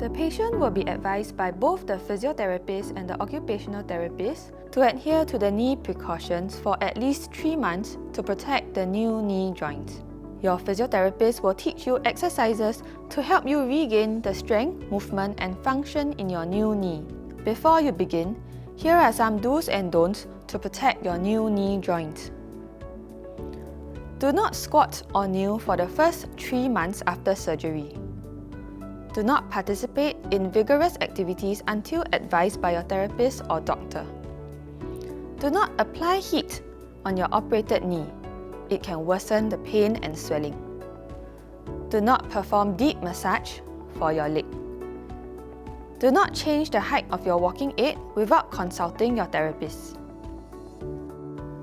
The patient will be advised by both the physiotherapist and the occupational therapist to adhere to the knee precautions for at least 3 months to protect the new knee joint. Your physiotherapist will teach you exercises to help you regain the strength, movement, and function in your new knee. Before you begin, here are some do's and don'ts to protect your new knee joint. Do not squat or kneel for the first 3 months after surgery. Do not participate in vigorous activities until advised by your therapist or doctor. Do not apply heat on your operated knee. It can worsen the pain and swelling. Do not perform deep massage for your leg. Do not change the height of your walking aid without consulting your therapist.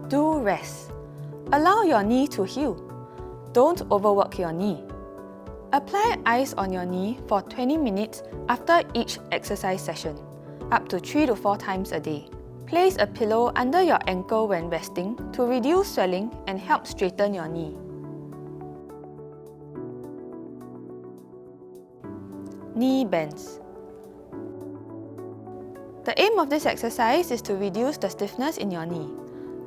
Do rest. Allow your knee to heal. Don't overwork your knee. Apply ice on your knee for 20 minutes after each exercise session, up to 3 to 4 times a day. Place a pillow under your ankle when resting to reduce swelling and help straighten your knee. Knee bends. The aim of this exercise is to reduce the stiffness in your knee.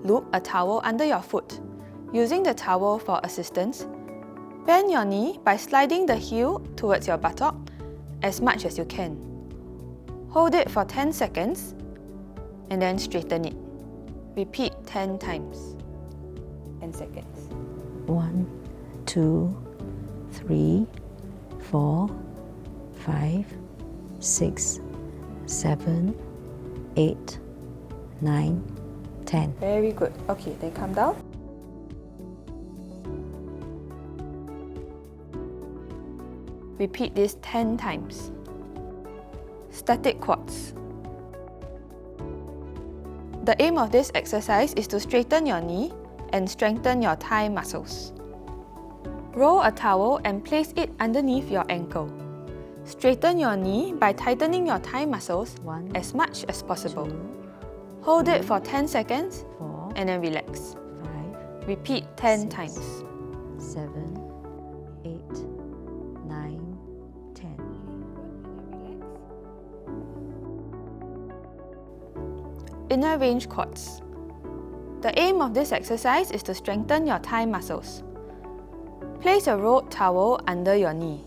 Loop a towel under your foot. Using the towel for assistance, bend your knee by sliding the heel towards your buttock as much as you can. Hold it for 10 seconds and then straighten it. Repeat 10 times. 10 seconds. 1, 2, 3, 4, 5, 6, 7, 8, 9, 10. Very good. Okay, then come down. Repeat this 10 times. Static quads. The aim of this exercise is to straighten your knee and strengthen your thigh muscles. Roll a towel and place it underneath your ankle. Straighten your knee by tightening your thigh muscles as much as possible. Hold it for 10 seconds and then relax. 5, Repeat 10 6, times. 7, 8, 9, 10. Inner range quads. The aim of this exercise is to strengthen your thigh muscles. Place a rolled towel under your knee.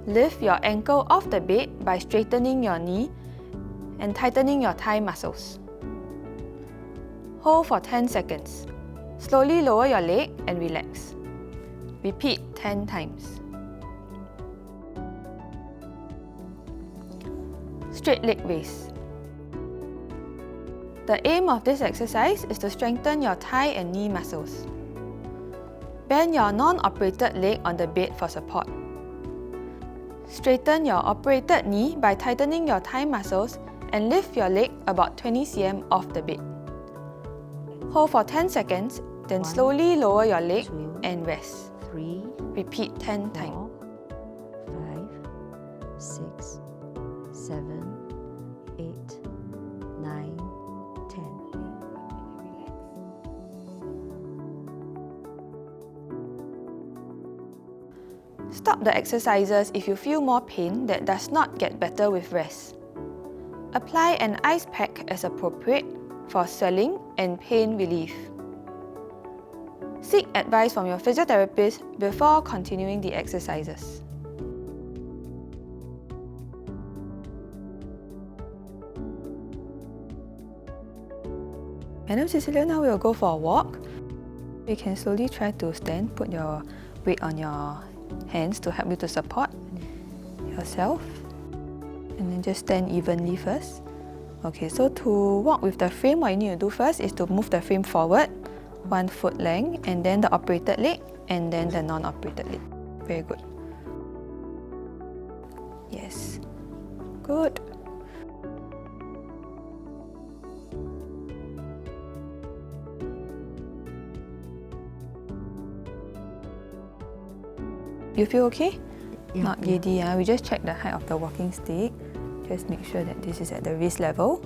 Lift your ankle off the bed by straightening your knee and tightening your thigh muscles. Hold for 10 seconds. Slowly lower your leg and relax. Repeat 10 times. Straight leg raise. The aim of this exercise is to strengthen your thigh and knee muscles. Bend your non-operated leg on the bed for support. Straighten your operated knee by tightening your thigh muscles and lift your leg about 20 cm off the bed. Hold for 10 seconds, then slowly lower your leg and rest. 3, Repeat 10 times. 4, 5, 6, 7, 8, 9, 10. Stop the exercises if you feel more pain that does not get better with rest. Apply an ice pack as appropriate for swelling and pain relief. Seek advice from your physiotherapist before continuing the exercises. Madam Cecilia, now we will go for a walk. You can slowly try to stand, put your weight on your hands to help you to support yourself. And then just stand evenly first. Okay, so to walk with the frame, what you need to do first is to move the frame forward 1 foot length, and then the operated leg, and then the non-operated leg. Very good. Yes. Good. You feel okay? Yeah, Not giddy. We just check the height of the walking stick. Just make sure that this is at the wrist level.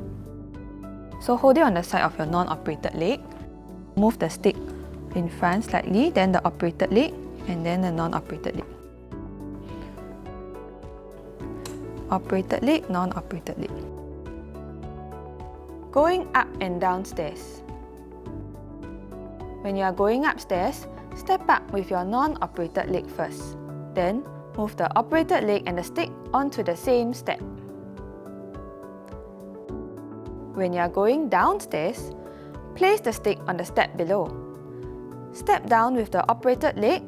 So hold it on the side of your non-operated leg. Move the stick in front slightly, then the operated leg, and then the non-operated leg. operated leg, non-operated leg. Going up and down stairs. When you are going upstairs, step up with your non-operated leg first. Then, move the operated leg and the stick onto the same step. When you are going downstairs, place the stick on the step below. Step down with the operated leg,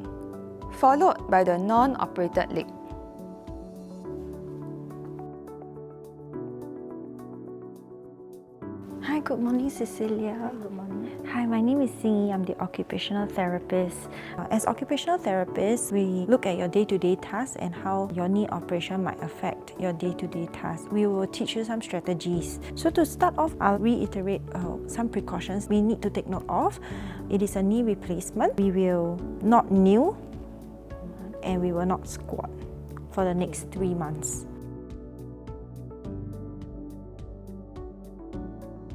followed by the non-operated leg. Hi, good morning, Cecilia. Good morning. Hi, my name is Singy. I'm the occupational therapist. As occupational therapists, we look at your day-to-day tasks and how your knee operation might affect your day-to-day tasks. We will teach you some strategies. So to start off, I'll reiterate some precautions we need to take note of. It is a knee replacement. We will not kneel and we will not squat for the next 3 months.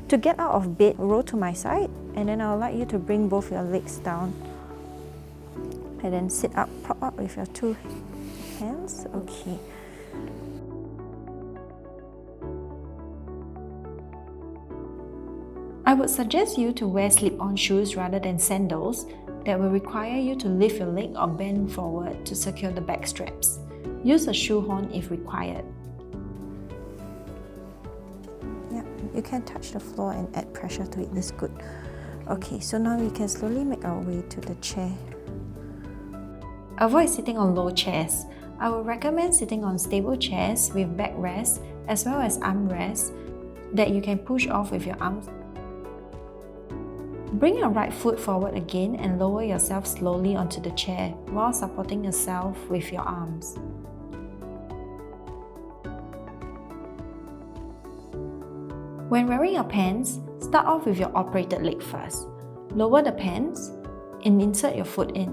To get out of bed, roll to my side, and then I would like you to bring both your legs down. And then sit up, prop up with your 2 hands. Okay. I would suggest you to wear slip-on shoes rather than sandals that will require you to lift your leg or bend forward to secure the back straps. Use a shoehorn if required. You can touch the floor and add pressure to it. That's good. Okay, so now we can slowly make our way to the chair. Avoid sitting on low chairs. I would recommend sitting on stable chairs with backrests as well as armrests that you can push off with your arms. Bring your right foot forward again and lower yourself slowly onto the chair while supporting yourself with your arms. When wearing your pants, start off with your operated leg first. Lower the pants and insert your foot in.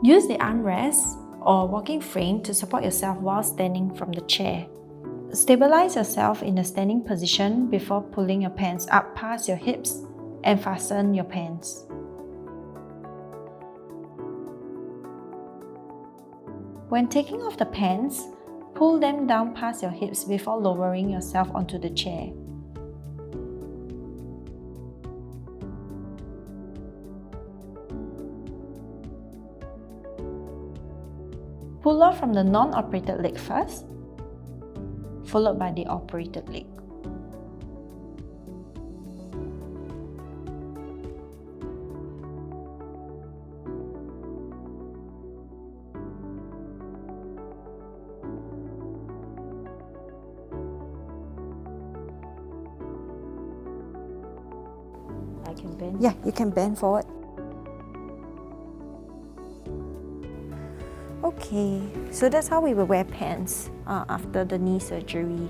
Use the armrest or walking frame to support yourself while standing from the chair. Stabilize yourself in a standing position before pulling your pants up past your hips and fasten your pants. When taking off the pants, pull them down past your hips before lowering yourself onto the chair. Pull off from the non-operated leg first, followed by the operated leg. I can bend. Yeah, you can bend forward. Okay, so that's how we will wear pants after the knee surgery.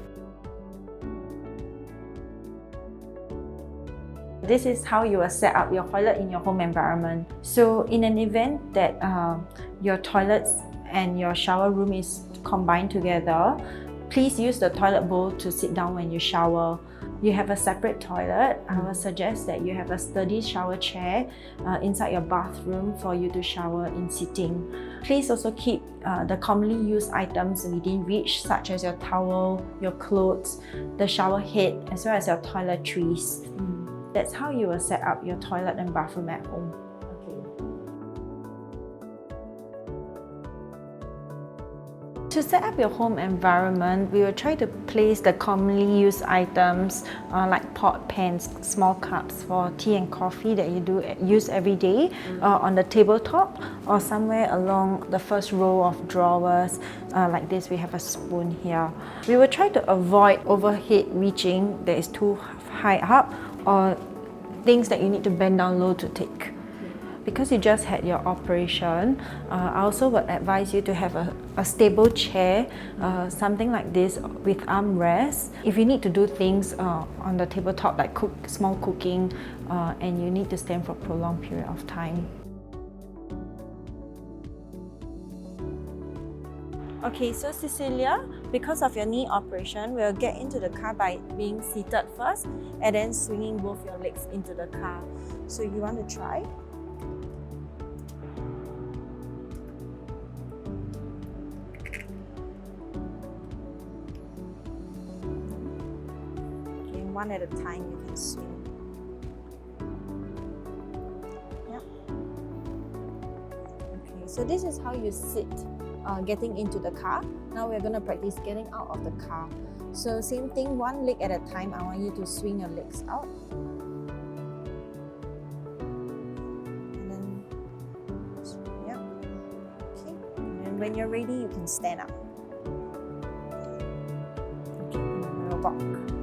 This is how you will set up your toilet in your home environment. So in an event that your toilets and your shower room is combined together, please use the toilet bowl to sit down when you shower. You have a separate toilet. I would suggest that you have a sturdy shower chair inside your bathroom for you to shower in sitting. Please also keep the commonly used items within reach, such as your towel, your clothes, the shower head, as well as your toiletries. That's how you will set up your toilet and bathroom at home. To set up your home environment, we will try to place the commonly used items like pot, pans, small cups for tea and coffee that you use every day on the tabletop or somewhere along the first row of drawers. Like this, we have a spoon here. We will try to avoid overhead reaching that is too high up or things that you need to bend down low to take. Because you just had your operation, I also would advise you to have a stable chair, something like this with armrests. If you need to do things on the tabletop like small cooking and you need to stand for a prolonged period of time. Okay, so Cecilia, because of your knee operation, we'll get into the car by being seated first and then swinging both your legs into the car. So you want to try? one at a time you can swing. Yeah. Okay, so this is how you sit getting into the car. Now we're going to practice getting out of the car. So same thing, one leg at a time. I want you to swing your legs out. And then, yeah. Okay. And then when you're ready, you can stand up. Okay, and then we'll walk.